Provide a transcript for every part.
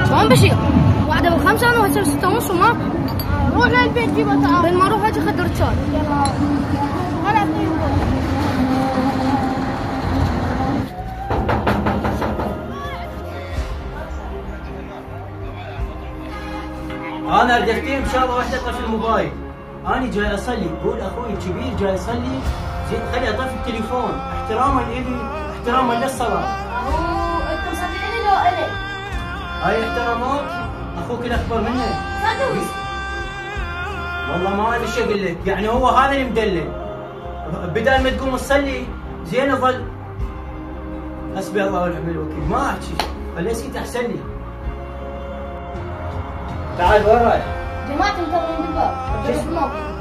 شلون بشير؟ واحدة بالخمسة أنا وهسه بالستة ونص وما روح للبيت جيبها تعال. بين ما أروح أجي أخذ رجال. ولا أعطيهم. انا رجعتين ان شاء الله واحده طفي الموبايل. انا جاي اصلي، قول اخوي الكبير جاي يصلي، زين خلي اطفي التليفون احتراما الي احتراما للصلاه. انت مصدقني لو الي؟ هاي احترامات اخوك الاكبر منك. صدق؟ والله ما ادري ايش اقول لك، يعني هو هذا اللي مدلل. بدل ما تقوم تصلي زين اظل حسبي الله ونعم الوكيل، ما احكي خليه يسكت احسن لي. تعال وين رايح؟ جماعة منتظرين بالباب.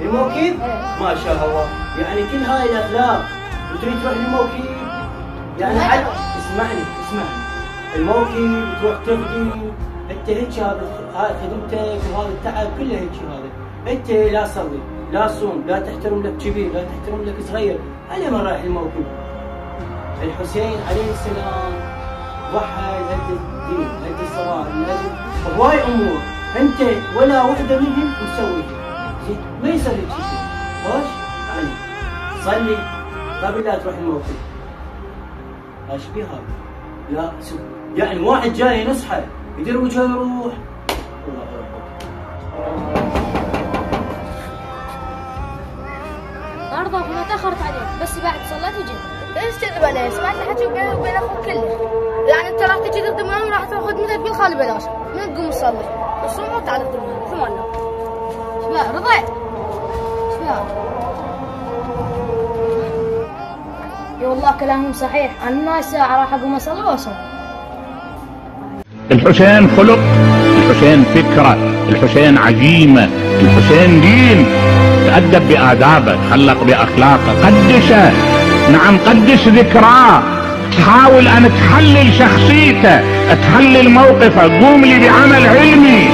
الموكب؟ ما شاء الله، يعني كل هاي الاخلاق وتريد تروح للموكب؟ يعني عد اسمعني الموكب تروح تخدم انت هيك، هاي خدمتك وهذا التعب كله هيك. هذا انت لا صلي لا صوم لا تحترم لك كبير لا تحترم لك صغير، على ما رايح الموكب؟ الحسين عليه السلام ضحى لاجل الدين لاجل الصلاه لاجل هواي امور، انت ولا وحده منهم مسويها، زين ما يصير هيك شيء. خوش علي صلي قبل لا تروح الموكب. ايش بيه هذا؟ لا يعني واحد جاي نصحى يدير وجهه يروح. الله يرحمه. أرضاك ما تأخرت عليك، بس بعد صليت وجيت. ليش تكذب علي؟ سمعت الحكي بيني وبين اخوك كله. يعني أنت راح تجي تخدم معهم راح تاخذ خدمتك بالخالي بلاش، من تقوم تصلي، الصبح وتعال تخدم معهم، ثمانية. شباب رضع. شباب. اي والله كلامهم صحيح، انا ساعة راح اقوم اصلي واصوم. الحسين خلق، الحسين فكرة، الحسين عزيمة، الحسين دين. تأدب بآدابه، خلق بأخلاقه، قدسه، نعم قدس ذكراه. حاول أن تحلل شخصيته، تحلل موقفه، قوم لي بعمل علمي.